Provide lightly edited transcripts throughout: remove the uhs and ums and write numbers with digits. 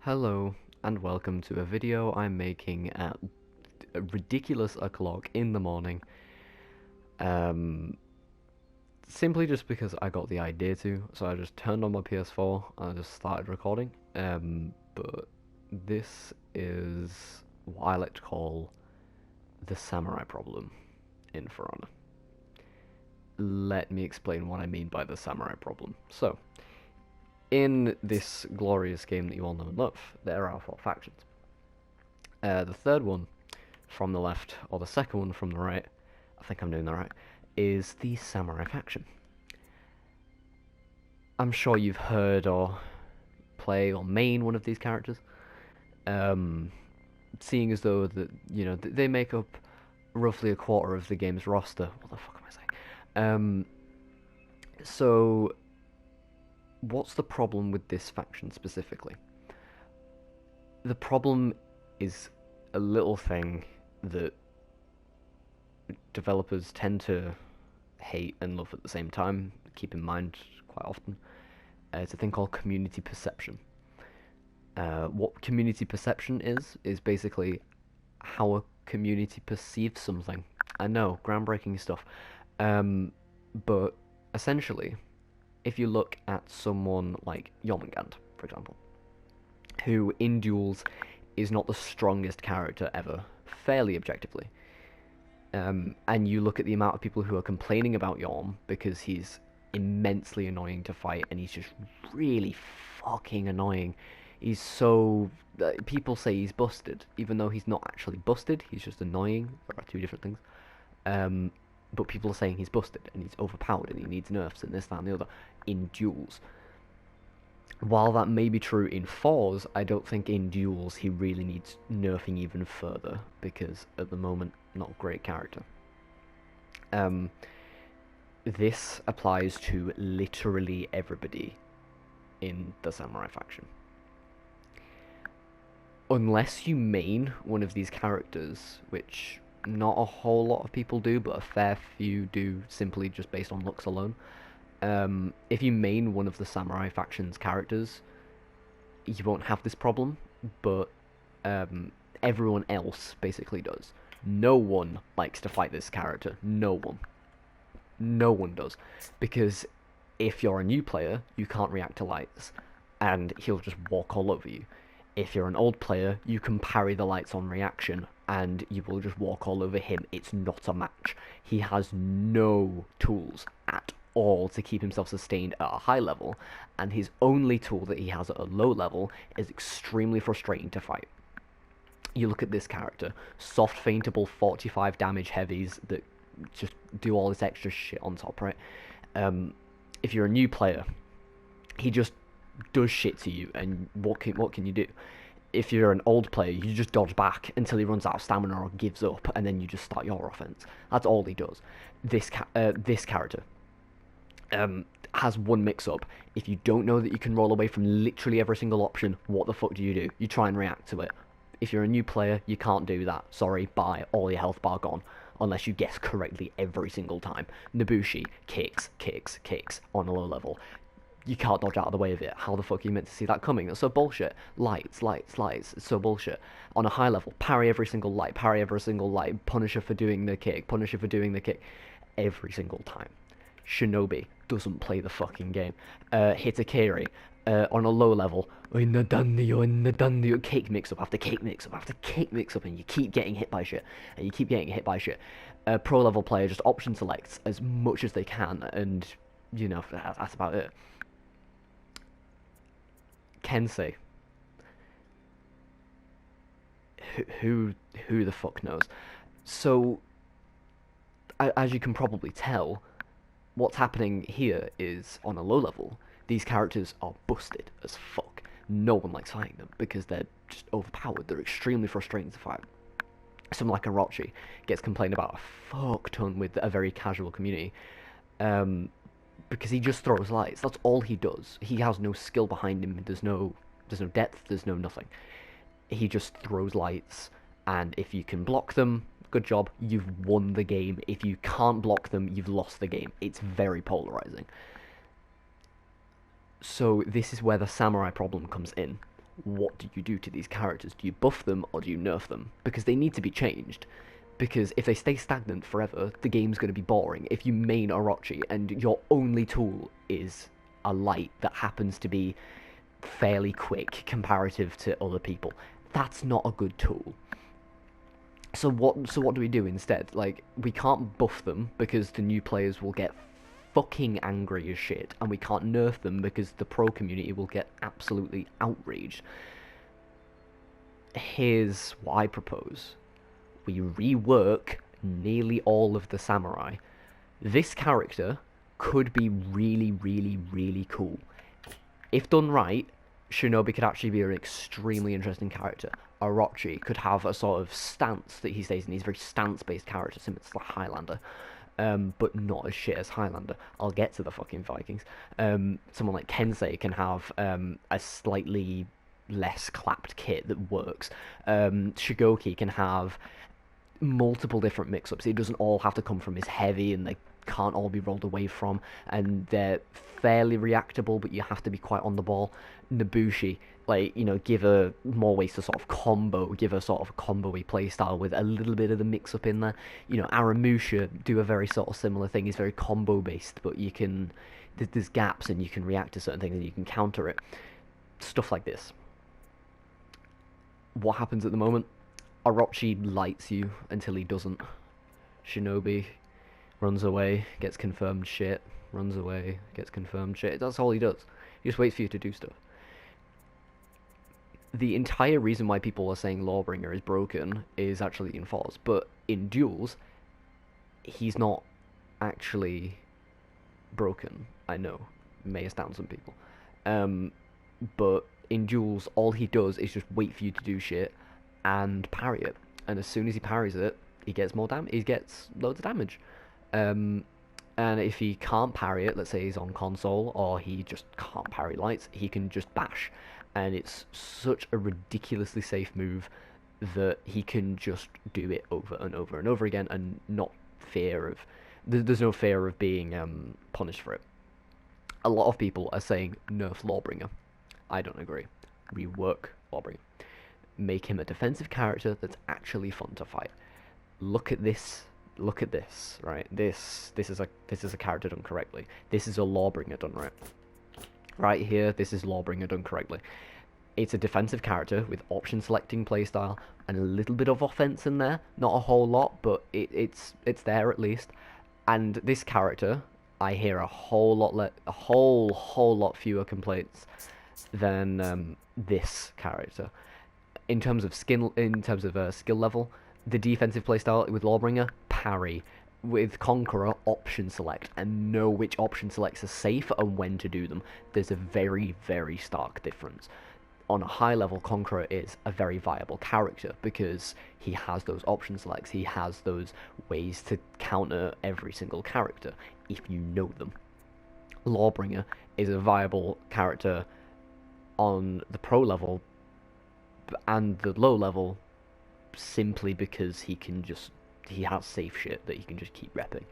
Hello and welcome to a video I'm making at a ridiculous o'clock in the morning. Simply just because I got the idea to, so I just turned on my PS4 and I just started recording. But this is what I like to call the samurai problem in For Honor. Let me explain what I mean by the samurai problem. So, in this glorious game that you all know and love, there are 4 factions. The third one from the left, or the second one from the right, I think I'm doing that right, is the samurai faction. I'm sure you've heard or play or main one of these characters. Seeing as though that they make up roughly a quarter of the game's roster. What the fuck am I saying? So what's the problem with this faction specifically? The problem is a little thing that developers tend to hate and love at the same time, keep in mind quite often. It's a thing called community perception. What community perception is basically how a community perceives something. I know, groundbreaking stuff. But essentially, if you look at someone like Jormungand, for example, who in duels is not the strongest character ever, fairly objectively, and you look at the amount of people who are complaining about Jorm because he's immensely annoying to fight and he's just really fucking annoying. He's so... people say he's busted, even though he's not actually busted, he's just annoying. There are 2 different things. But people are saying he's busted and he's overpowered and he needs nerfs and this, that and the other in duels. While that may be true in 4s, I don't think in duels he really needs nerfing even further, because at the moment, not a great character. This applies to literally everybody in the samurai faction. Unless you main one of these characters, which not a whole lot of people do, but a fair few do simply just based on looks alone. If you main one of the samurai faction's characters, you won't have this problem, but everyone else basically does. No one likes to fight this character. No one. No one does. Because if you're a new player, you can't react to lights, and he'll just walk all over you. If you're an old player, you can parry the lights on reaction, and you will just walk all over him. It's not a match. He has no tools at all to keep himself sustained at a high level, and his only tool that he has at a low level is extremely frustrating to fight. You look at this character, soft feintable 45 damage heavies that just do all this extra shit on top, right? If you're a new player, he just does shit to you, and what can you do? If you're an old player, you just dodge back until he runs out of stamina or gives up, and then you just start your offense. That's all he does. This character has one mix-up. If you don't know that you can roll away from literally every single option, what the fuck do? You try and react to it. If you're a new player, you can't do that. Sorry, bye. All your health bar gone. Unless you guess correctly every single time. Nobushi, kicks on a low level. You can't dodge out of the way of it. How the fuck are you meant to see that coming? That's so bullshit. Lights. It's so bullshit. On a high level, parry every single light. Punisher for doing the kick. Every single time. Shinobi doesn't play the fucking game. Hitakiri, on a low level, cake mix-up after cake mix-up, and you keep getting hit by shit. Pro level player just option selects as much as they can, and that's about it. Kensei. Who the fuck knows? So, as you can probably tell, what's happening here is, on a low level, these characters are busted as fuck. No one likes fighting them because they're just overpowered. They're extremely frustrating to fight. Someone like Orochi gets complained about a fuck ton with a very casual community. Because he just throws lights. That's all he does. He has no skill behind him. There's no depth. There's no nothing. He just throws lights, and if you can block them, good job. You've won the game. If you can't block them, you've lost the game. It's very polarizing. So this is where the samurai problem comes in. what do you do to these characters? Do you buff them or do you nerf them? Because they need to be changed. Because if they stay stagnant forever, the game's going to be boring. If you main Orochi and your only tool is a light that happens to be fairly quick comparative to other people, that's not a good tool. So what do we do instead? Like, we can't buff them because the new players will get fucking angry as shit, and we can't nerf them because the pro community will get absolutely outraged. Here's what I propose. We rework nearly all of the samurai. This character could be really, really, really cool. If done right, Shinobi could actually be an extremely interesting character. Orochi could have a sort of stance that he stays in. He's a very stance-based character, similar to Highlander, but not as shit as Highlander. I'll get to the fucking Vikings. Someone like Kensei can have a slightly less clapped kit that works. Shigoki can have multiple different mix-ups. It doesn't all have to come from his heavy, and they can't all be rolled away from, and they're fairly reactable, but you have to be quite on the ball. Nobushi, like, you know, give her more ways to sort of combo, give her sort of a combo-y playstyle with a little bit of the mix-up in there. You know, Aramusha do a very sort of similar thing. He's very combo-based, but you can, there's gaps and you can react to certain things and you can counter it. Stuff like this. What happens at the moment? Orochi lights you until he doesn't. Shinobi runs away, gets confirmed shit, runs away, gets confirmed shit. That's all he does. He just waits for you to do stuff. The entire reason why people are saying Lawbringer is broken is actually enforced, but in duels, he's not actually broken. I know, it may astound some people. But in duels, all he does is just wait for you to do shit and parry it. And as soon as he parries it, he gets more damage. He gets loads of damage. And if he can't parry it, let's say he's on console or he just can't parry lights, he can just bash. And it's such a ridiculously safe move that he can just do it over and over and over again and not fear of... There's no fear of being punished for it. A lot of people are saying nerf Lawbringer. I don't agree. Rework Lawbringer. Make him a defensive character that's actually fun to fight. Look at this. Look at this, right? This is a character done correctly. This is a Lawbringer done right. Right here, this is Lawbringer done correctly. It's a defensive character with option selecting playstyle and a little bit of offense in there. Not a whole lot, but it's there at least. And this character, I hear a whole lot fewer complaints than this character. In terms of skill level, the defensive playstyle with Lawbringer, parry. With Conqueror, option select, and know which option selects are safe and when to do them. There's a very, very stark difference. On a high level, Conqueror is a very viable character because he has those option selects, he has those ways to counter every single character if you know them. Lawbringer is a viable character on the pro level and the low level simply because he has safe shit that he can just keep repping.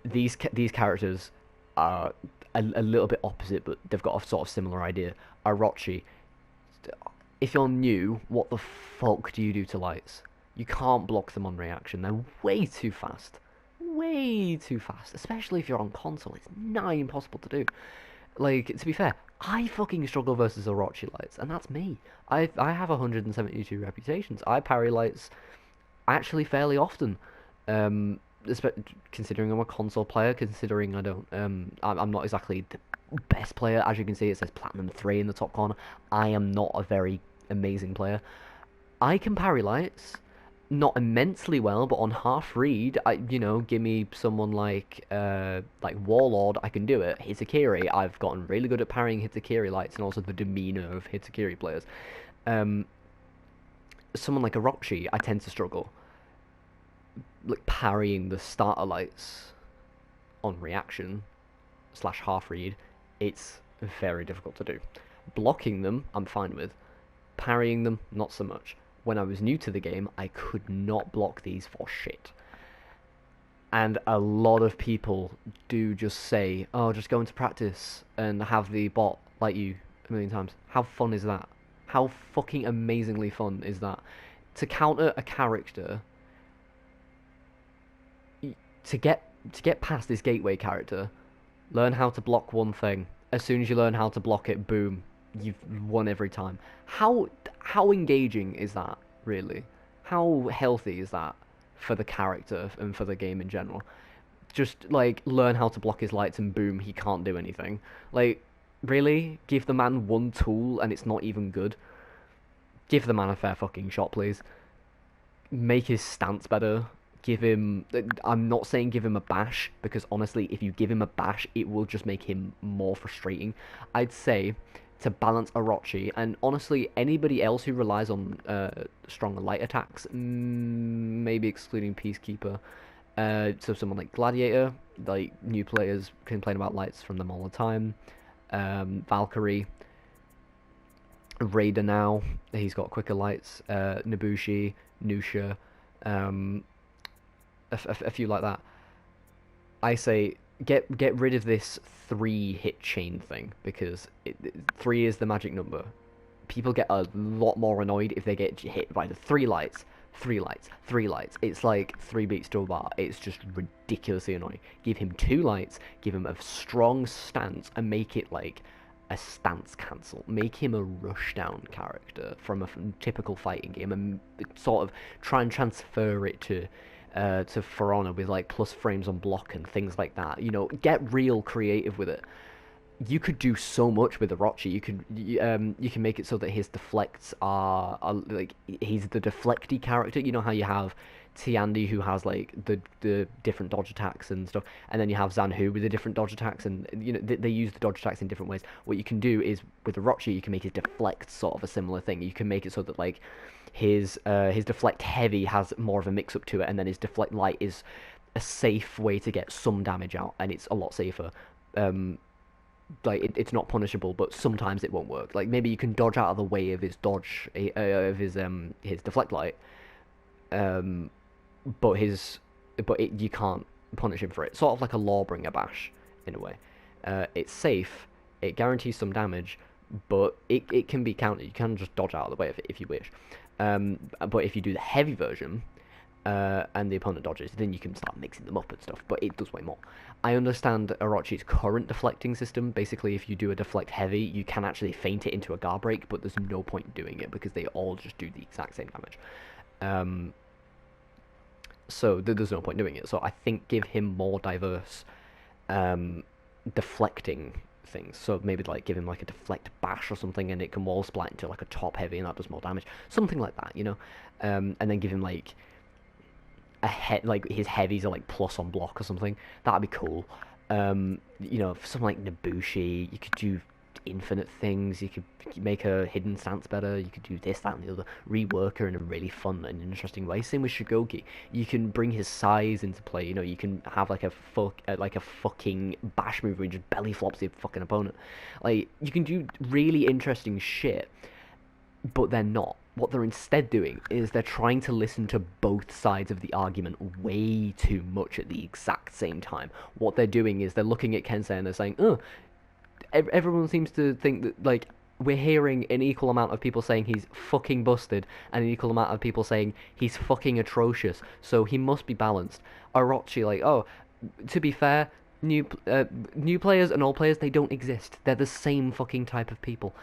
These characters are a little bit opposite, but they've got a sort of similar idea. Orochi, if you're new, what the fuck do you do to lights? You can't block them on reaction. They're way too fast. Way too fast. Especially if you're on console. It's nigh impossible to do. Like, to be fair, I fucking struggle versus Orochi lights, and that's me. I have 172 reputations. I parry lights actually fairly often, considering I'm a console player, considering I don't, I'm not exactly the best player. As you can see, it says Platinum 3 in the top corner. I am not a very amazing player. I can parry lights, not immensely well, but on half read, give me someone like Warlord, I can do it. Hitakiri, I've gotten really good at parrying Hitakiri lights, and also the demeanor of Hitakiri players. Someone like Orochi, I tend to struggle. Like, parrying the starter lights on reaction / half read, it's very difficult to do. Blocking them, I'm fine with. Parrying them, not so much. When I was new to the game, I could not block these for shit. And a lot of people do just say, oh, just go into practice and have the bot light you a million times. How fun is that? How fucking amazingly fun is that? To counter a character, to get past this gateway character, learn how to block one thing. As soon as you learn how to block it, boom, you've won every time. How engaging is that, really? How healthy is that for the character and for the game in general? Just like learn how to block his lights and boom, he can't do anything. Like, really? Give the man one tool and it's not even good? Give the man a fair fucking shot, please. Make his stance better. Give him. I'm not saying give him a bash, because honestly, if you give him a bash, it will just make him more frustrating. I'd say to balance Orochi, and honestly, anybody else who relies on stronger light attacks, maybe excluding Peacekeeper. So someone like Gladiator, like new players complain about lights from them all the time. Valkyrie, Raider now, he's got quicker lights. Nobushi, Nusha, a few like that. I say get rid of this 3-hit chain thing, because 3 is the magic number. People get a lot more annoyed if they get hit by the 3 lights, 3 lights, 3 lights. It's like 3 beats to a bar. It's just ridiculously annoying. Give him 2 lights, give him a strong stance, and make it like a stance cancel. Make him a rushdown character from a typical fighting game, and sort of try and transfer it to For Honor with like plus frames on block and things like that. You know, get real creative with it. You could do so much with Orochi. You can make it so that his deflects are like, he's the deflecty character. You know how you have Tiandi, who has like the different dodge attacks and stuff, and then you have Zanhu with the different dodge attacks, and you know they use the dodge attacks in different ways. What you can do is with Orochi, you can make his deflect sort of a similar thing. You can make it so that like his deflect heavy has more of a mix up to it, and then his deflect light is a safe way to get some damage out, and it's a lot safer. Like it's not punishable, but sometimes it won't work. Like maybe you can dodge out of the way of his dodge of his deflect light, but you can't punish him for it. Sort of like a Lawbringer bash in a way. It's safe, it guarantees some damage, but it can be countered. You can just dodge out of the way of it if you wish. But if you do the heavy version, and the opponent dodges, then you can start mixing them up and stuff, but it does way more. I understand Orochi's current deflecting system. Basically, if you do a deflect heavy, you can actually feint it into a guard break, but there's no point doing it because they all just do the exact same damage. So there's no point doing it. So I think give him more diverse deflecting things. So maybe like give him like a deflect bash or something, and it can wall splat into like a top heavy, and that does more damage. Something like that, you know. And then give him like like his heavies are like plus on block or something. That'd be cool. You know, for something like Nobushi, you could do infinite things. You could make a hidden stance better. You could do this, that, and the other. Rework her in a really fun and interesting way. Same with Shigoki. You can bring his size into play. You know, you can have like a fucking bash move where he just belly flops the fucking opponent. Like, you can do really interesting shit, but they're not. What they're instead doing is they're trying to listen to both sides of the argument way too much at the exact same time. What they're doing is they're looking at Kensei and they're saying, oh, everyone seems to think that, like, we're hearing an equal amount of people saying he's fucking busted and an equal amount of people saying he's fucking atrocious, so he must be balanced. Orochi, like, oh, to be fair, new players and old players, they don't exist. They're the same fucking type of people.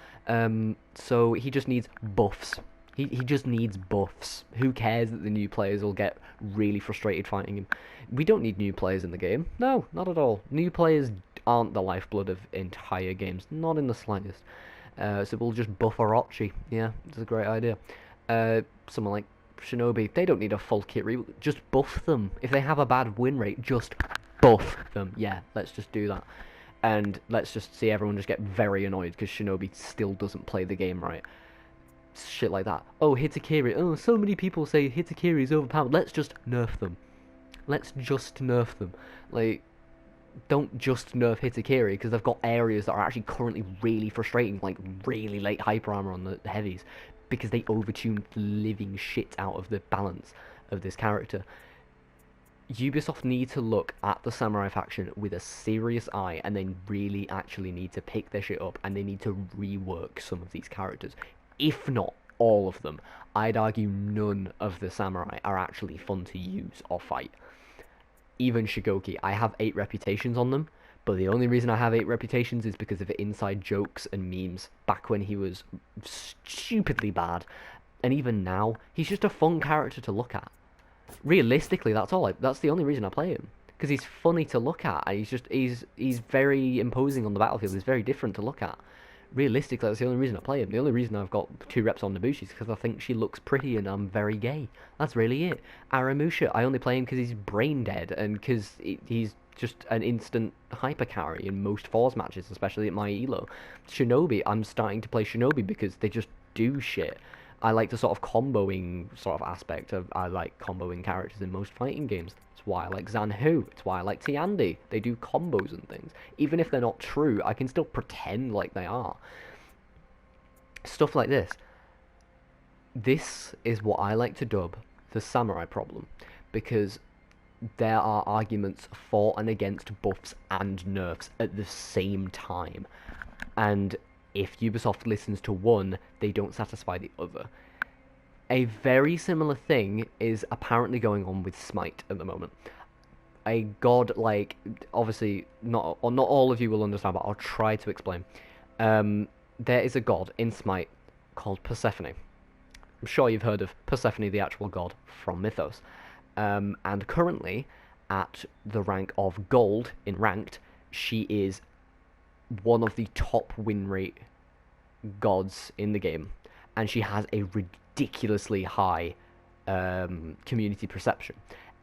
So he just needs buffs. He just needs buffs. Who cares that the new players will get really frustrated fighting him? We don't need new players in the game. No, not at all. New players aren't the lifeblood of entire games. Not in the slightest. So we'll just buff Orochi. Yeah, it's a great idea. Someone like Shinobi, they don't need a full kit reboot. Just buff them. If they have a bad win rate, just buff them. Yeah, let's just do that. And let's just see everyone just get very annoyed because Shinobi still doesn't play the game right. Shit like that. Oh, Hitakiri. Oh, so many people say Hitakiri is overpowered. Let's just nerf them. Let's just nerf them. Like, don't just nerf Hitakiri because they've got areas that are actually currently really frustrating, like really late hyper armor on the heavies, because they overtuned the living shit out of the balance of this character. Ubisoft need to look at the samurai faction with a serious eye, and then really actually need to pick their shit up, and they need to rework some of these characters. If not all of them, I'd argue none of the samurai are actually fun to use or fight. Even Shigoki, I have 8 reputations on them, but the only reason I have 8 reputations is because of inside jokes and memes back when he was stupidly bad. And even now, he's just a fun character to look at. Realistically, that's the only reason I play him. Because he's funny to look at, and he's very imposing on the battlefield. He's very different to look at. Realistically, that's the only reason I play him. The only reason I've got 2 reps on Nobushi is because I think she looks pretty and I'm very gay. That's really it. Aramusha, I only play him because he's brain dead and because he's just an instant hyper carry in most Force matches, especially at my elo. Shinobi, I'm starting to play Shinobi because they just do shit. I like the sort of comboing sort of aspect of I like comboing characters in most fighting games. It's why I like Zanhu. It's why I like Tiandi. They do combos and things. Even if they're not true, I can still pretend like they are. Stuff like this. This is what I like to dub the samurai problem, because there are arguments for and against buffs and nerfs at the same time. And if Ubisoft listens to one, they don't satisfy the other. A very similar thing is apparently going on with Smite at the moment. A god, like, obviously, not all of you will understand, but I'll try to explain. There is a god in Smite called Persephone. I'm sure you've heard of Persephone, the actual god from Mythos. And currently, at the rank of Gold in Ranked, she is one of the top win rate gods in the game, and she has a ridiculously high community perception.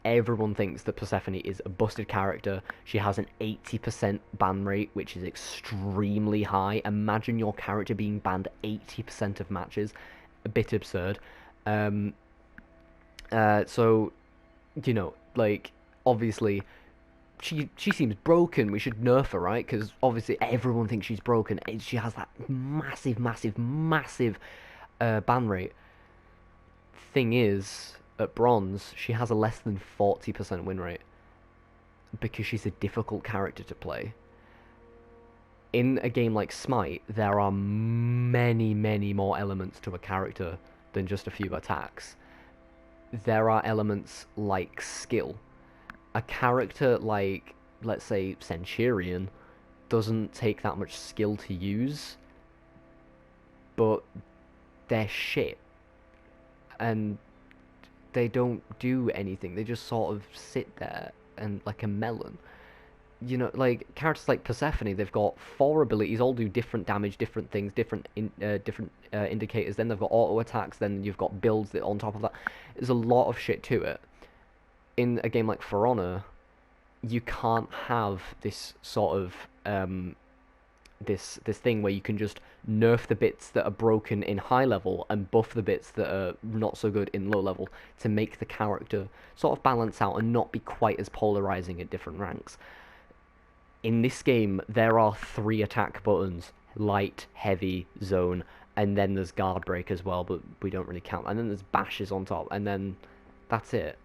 Everyone thinks that Persephone is a busted character. She has an 80% ban rate, which is extremely high. Imagine your character being banned 80% of matches. A bit absurd. So, you know, like, obviously, she seems broken. We should nerf her, right? Because obviously everyone thinks she's broken. She has that massive ban rate. Thing is, at bronze, she has a less than 40% win rate because she's a difficult character to play. In a game like Smite, there are many more elements to a character than just a few attacks. There are elements like skill. A character like, let's say, Centurion doesn't take that much skill to use, but they're shit. And they don't do anything. They just sort of sit there and like a melon. You know, like characters like Persephone, they've got 4 abilities, all do different damage, different things, different indicators. Then they've got auto attacks. Then you've got builds that on top of that. There's a lot of shit to it. In a game like For Honor, you can't have this sort of this thing where you can just nerf the bits that are broken in high level and buff the bits that are not so good in low level to make the character sort of balance out and not be quite as polarizing at different ranks. In this game, there are 3 attack buttons: light, heavy, zone, and then there's guard break as well, but we don't really count. And then there's bashes on top, and then that's it.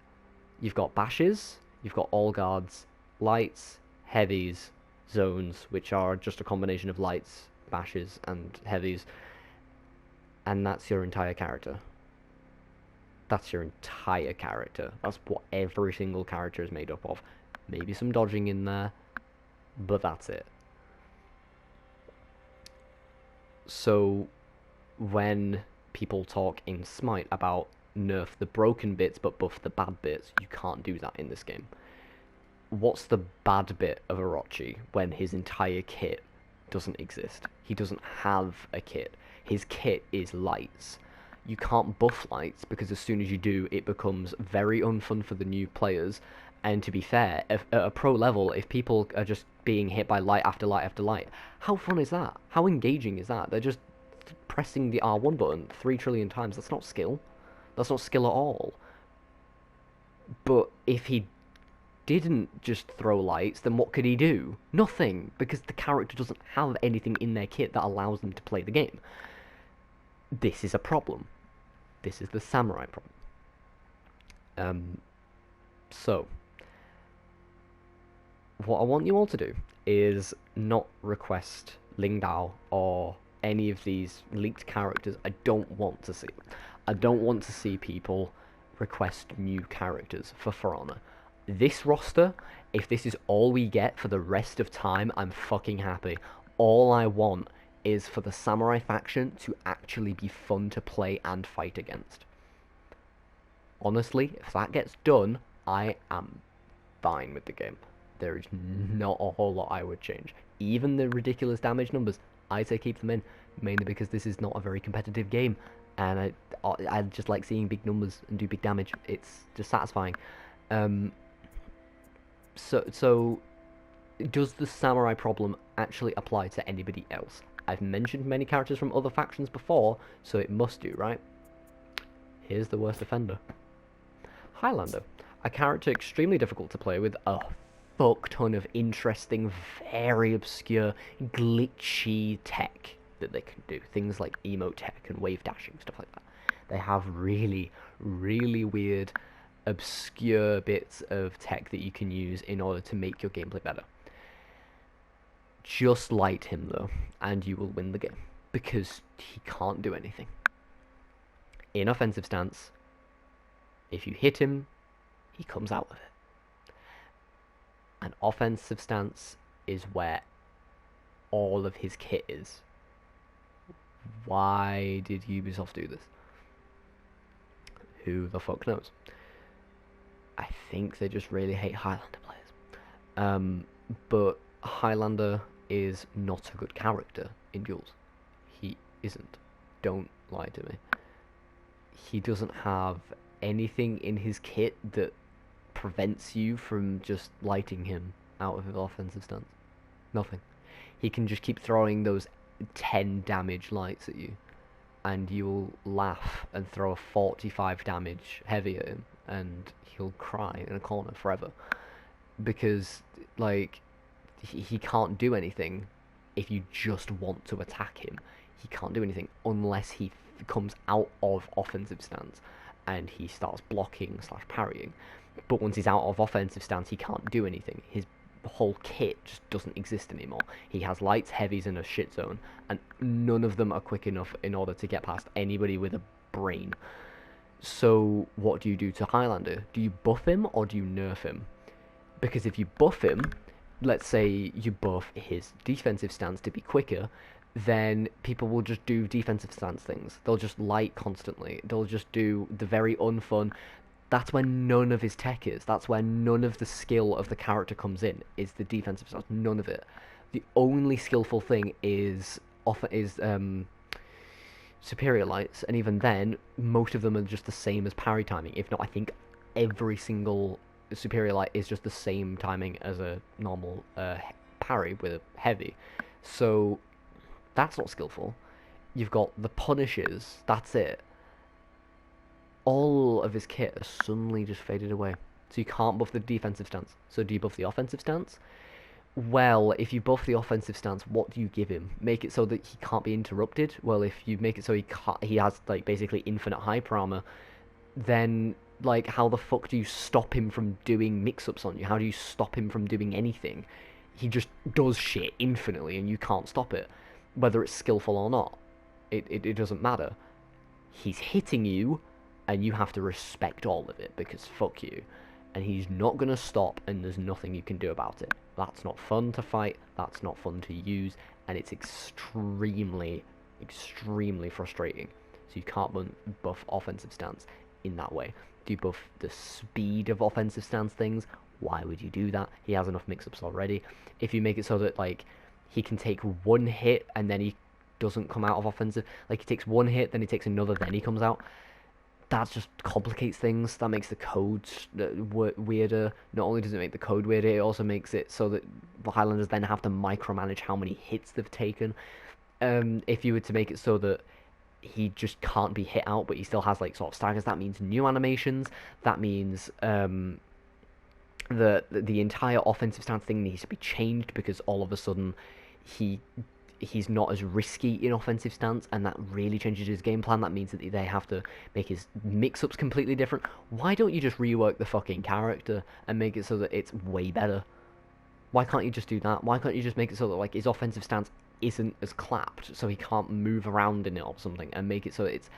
You've got bashes, you've got all guards, lights, heavies, zones, which are just a combination of lights, bashes, and heavies. And that's your entire character. That's your entire character. That's what every single character is made up of. Maybe some dodging in there, but that's it. So, when people talk in Smite about nerf the broken bits but buff the bad bits, you can't do that in this game. What's the bad bit of Orochi when his entire kit doesn't exist? He doesn't have a kit. His kit is lights. You can't buff lights because as soon as you do, it becomes very unfun for the new players. And to be fair, at a pro level, if people are just being hit by light after light after light, how fun is that? How engaging is that? They're just pressing the R1 button 3 trillion times. That's not skill. That's not skill at all. But if he didn't just throw lights, then what could he do? Nothing, because the character doesn't have anything in their kit that allows them to play the game. This is a problem. This is the samurai problem. So, what I want you all to do is not request Ling Dao or any of these leaked characters. I don't want to see it. I don't want to see people request new characters For Honor. This roster, if this is all we get for the rest of time, I'm fucking happy. All I want is for the Samurai faction to actually be fun to play and fight against. Honestly, if that gets done, I am fine with the game. There is not a whole lot I would change. Even the ridiculous damage numbers, I say keep them in, mainly because this is not a very competitive game, and I just like seeing big numbers and do big damage. It's just satisfying. So does the samurai problem actually apply to anybody else? I've mentioned many characters from other factions before, so it must do, right? Here's the worst offender. Highlander, a character extremely difficult to play with a fuck ton of interesting, very obscure, glitchy tech that they can do. Things like emote tech and wave dashing, stuff like that. They have really, really weird, obscure bits of tech that you can use in order to make your gameplay better. Just light him though, and you will win the game, because he can't do anything. In offensive stance, if you hit him, he comes out of it. An offensive stance is where all of his kit is. Why did Ubisoft do this? Who the fuck knows? I think they just really hate Highlander players. But Highlander is not a good character in duels. He isn't. Don't lie to me. He doesn't have anything in his kit that prevents you from just lighting him out of his offensive stance. Nothing. He can just keep throwing those 10 damage lights at you, and you'll laugh and throw a 45 damage heavy at him, and he'll cry in a corner forever. Because, like, he can't do anything if you just want to attack him. He can't do anything unless he comes out of offensive stance and he starts blocking / parrying. But once he's out of offensive stance, he can't do anything. His whole kit just doesn't exist anymore. He has lights, heavies, and a shit zone, and none of them are quick enough in order to get past anybody with a brain. So what do you do to Highlander? Do you buff him or do you nerf him? Because if you buff him, let's say you buff his defensive stance to be quicker, then people will just do defensive stance things. They'll just light constantly. They'll just do the very unfun. That's where none of his tech is. That's where none of the skill of the character comes in, is the defensive stance. None of it. The only skillful thing is superior lights, and even then, most of them are just the same as parry timing. If not, I think every single superior light is just the same timing as a normal parry with a heavy. So that's not skillful. You've got the punishes, that's it. All of his kit has suddenly just faded away. So you can't buff the defensive stance. So do you buff the offensive stance? Well, if you buff the offensive stance, what do you give him? Make it so that he can't be interrupted? Well, if you make it so he has, like, basically infinite hyper armor, then, like, how the fuck do you stop him from doing mix-ups on you? How do you stop him from doing anything? He just does shit infinitely and you can't stop it. Whether it's skillful or not, it doesn't matter. He's hitting you, and you have to respect all of it, because fuck you. And he's not going to stop, and there's nothing you can do about it. That's not fun to fight, that's not fun to use, and it's extremely, extremely frustrating. So you can't buff offensive stance in that way. Do you buff the speed of offensive stance things? Why would you do that? He has enough mix-ups already. If you make it so that, like, he can take one hit and then he doesn't come out of offensive, like, he takes one hit, then he takes another, then he comes out, that just complicates things. That makes the code weirder. Not only does it make the code weirder, it also makes it so that the Highlanders then have to micromanage how many hits they've taken. If you were to make it so that he just can't be hit out, but he still has, like, sort of staggers, that means new animations. That means the entire offensive stance thing needs to be changed, because all of a sudden he's not as risky in offensive stance, and that really changes his game plan. That means that they have to make his mix-ups completely different. Why don't you just rework the fucking character and make it so that it's way better? Why can't you just do that? Why can't you just make it so that like his offensive stance isn't as clapped, so he can't move around in it or something, and make it so it's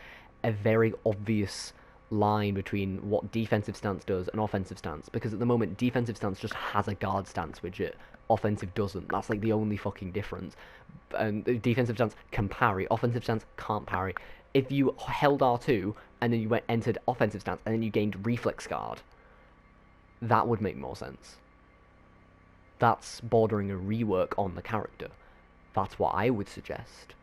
a very obvious line between what defensive stance does and offensive stance? Because at the moment, defensive stance just has a guard stance widget. Offensive doesn't. That's like the only fucking difference. And defensive stance can parry. Offensive stance can't parry. If you held R2 and then you entered offensive stance and then you gained reflex guard, that would make more sense. That's bordering a rework on the character. That's what I would suggest.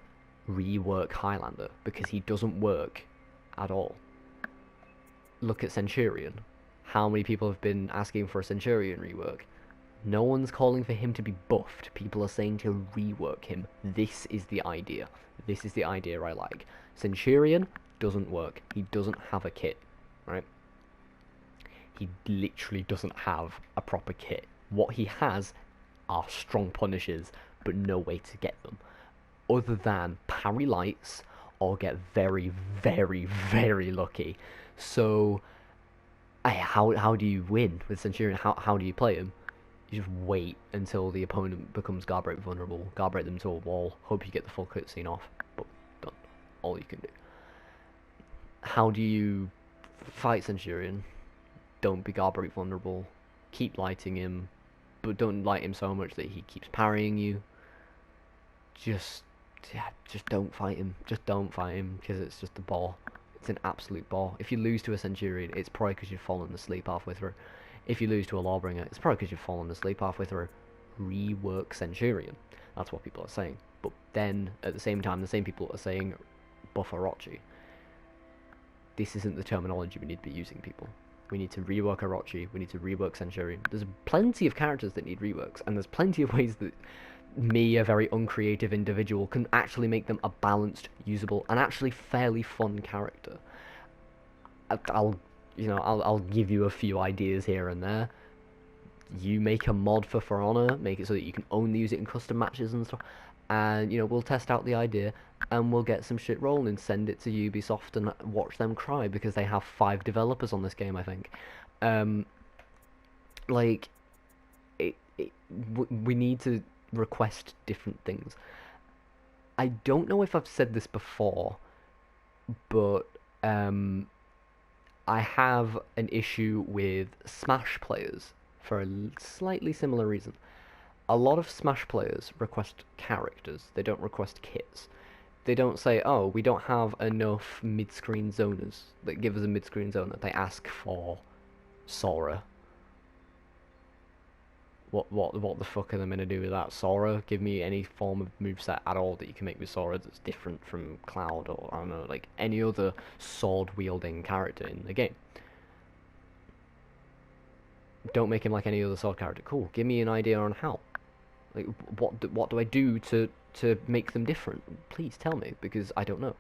Rework Highlander, because he doesn't work at all. Look at Centurion. How many people have been asking for a Centurion rework? No one's calling for him to be buffed. People are saying to rework him. This is the idea. This is the idea I like. Centurion doesn't work. He doesn't have a kit, right? He literally doesn't have a proper kit. What he has are strong punishes, but no way to get them. Other than parry lights or get very, very, very lucky. So, how do you win with Centurion? How do you play him? You just wait until the opponent becomes guard break vulnerable, guard break them to a wall, hope you get the full cutscene off. But done. All you can do. How do you fight Centurion? Don't be guard break vulnerable. Keep lighting him, but don't light him so much that he keeps parrying you. Just don't fight him. Just don't fight him, because it's just a bore. It's an absolute bore. If you lose to a Centurion, it's probably because you've fallen asleep halfway through. If you lose to a Lawbringer, it's probably because you've fallen asleep halfway through. Rework Centurion. That's what people are saying. But then, at the same time, the same people are saying buff Orochi. This isn't the terminology we need to be using, people. We need to rework Orochi, we need to rework Centurion. There's plenty of characters that need reworks, and there's plenty of ways that me, a very uncreative individual, can actually make them a balanced, usable, and actually fairly fun character. I'll give you a few ideas here and there. You make a mod for Honor, make it so that you can only use it in custom matches and stuff, and we'll test out the idea, and we'll get some shit rolling, send it to Ubisoft and watch them cry, because they have 5 developers on this game, I think. We need to request different things. I don't know if I've said this before, but I have an issue with Smash players for a slightly similar reason. A lot of Smash players request characters, they don't request kits. They don't say, oh, we don't have enough mid-screen zoners that give us a mid-screen zoner. They ask for Sora. What the fuck are they gonna do with that? Sora? Give me any form of moveset at all that you can make with Sora that's different from Cloud, or I don't know, like any other sword-wielding character in the game. Don't make him like any other sword character. Cool. Give me an idea on how. Like, what do I do to make them different? Please tell me, because I don't know.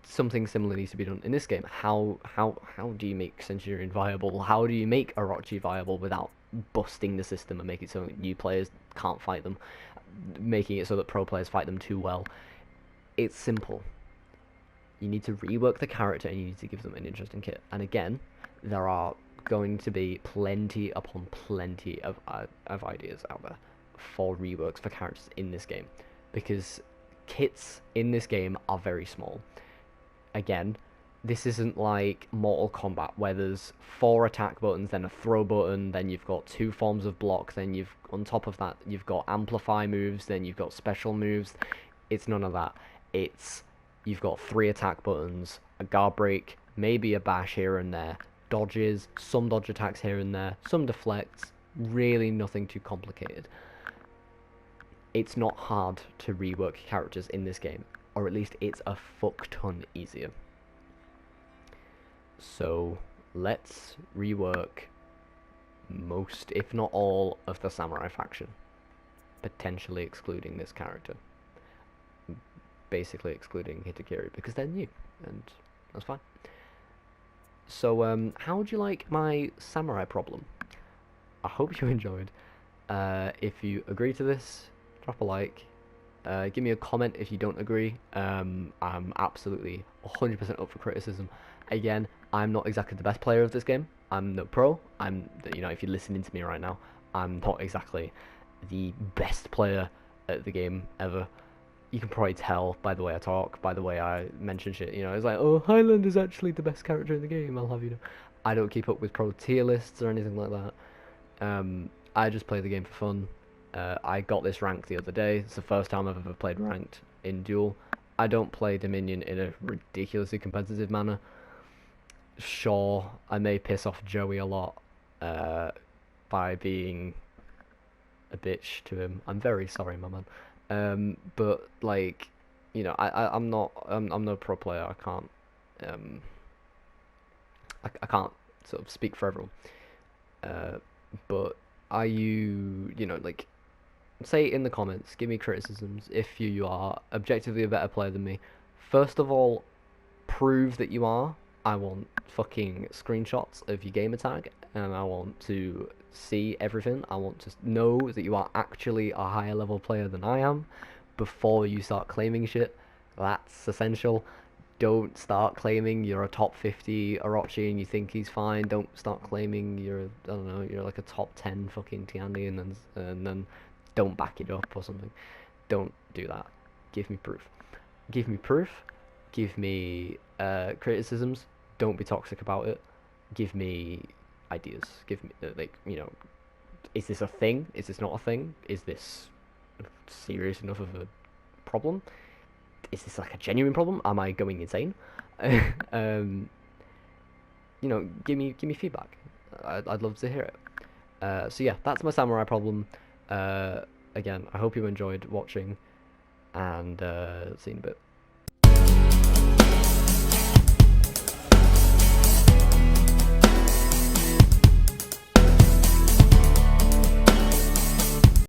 Something similar needs to be done in this game. How do you make Centurion viable? How do you make Orochi viable without busting the system and make it so new players can't fight them, making it so that pro players fight them too well? It's simple. You need to rework the character and you need to give them an interesting kit. And again, there are going to be plenty upon plenty of ideas out there for reworks for characters in this game, because kits in this game are very small. Again, this isn't like Mortal Kombat where there's 4 attack buttons, then a throw button, then you've got 2 forms of block, then you've on top of that you've got amplify moves, then you've got special moves. It's none of that. You've got 3 attack buttons, a guard break, maybe a bash here and there, dodges, some dodge attacks here and there, some deflects, really nothing too complicated. It's not hard to rework characters in this game, or at least it's a fuck ton easier. So let's rework most, if not all, of the samurai faction, potentially excluding this character. Basically excluding Hitakiri, because they're new, and that's fine. So, how would you like my samurai problem? I hope you enjoyed. If you agree to this, drop a like. Give me a comment if you don't agree. I'm absolutely 100% up for criticism. Again, I'm not exactly the best player of this game. I'm no pro. If you're listening to me right now, I'm not exactly the best player at the game ever. You can probably tell by the way I talk, by the way I mention shit. It's like, oh, Highland is actually the best character in the game. I'll have you know. I don't keep up with pro tier lists or anything like that. I just play the game for fun. I got this rank the other day. It's the first time I've ever played ranked in duel. I don't play Dominion in a ridiculously competitive manner. Sure, I may piss off Joey a lot by being a bitch to him. I'm very sorry, my man. But like, I'm no pro player. I can't um, I can't sort of speak for everyone. But are like, say in the comments, give me criticisms if you are objectively a better player than me. First of all, prove that you are. I want fucking screenshots of your gamer tag, and I want to see everything. I want to know that you are actually a higher level player than I am before you start claiming shit. That's essential. Don't start claiming you're a top 50 Orochi and you think he's fine. Don't start claiming I don't know, you're like a top 10 fucking Tiandi and then don't back it up or something. Don't do that. Give me proof. Give me proof. Give me criticisms. Don't be toxic about it. Give me ideas. Give me is this a thing? Is this not a thing? Is this serious enough of a problem? Is this like a genuine problem? Am I going insane? Give me feedback. I'd love to hear it. So yeah, that's my samurai problem. Again, I hope you enjoyed watching, and see you in a bit.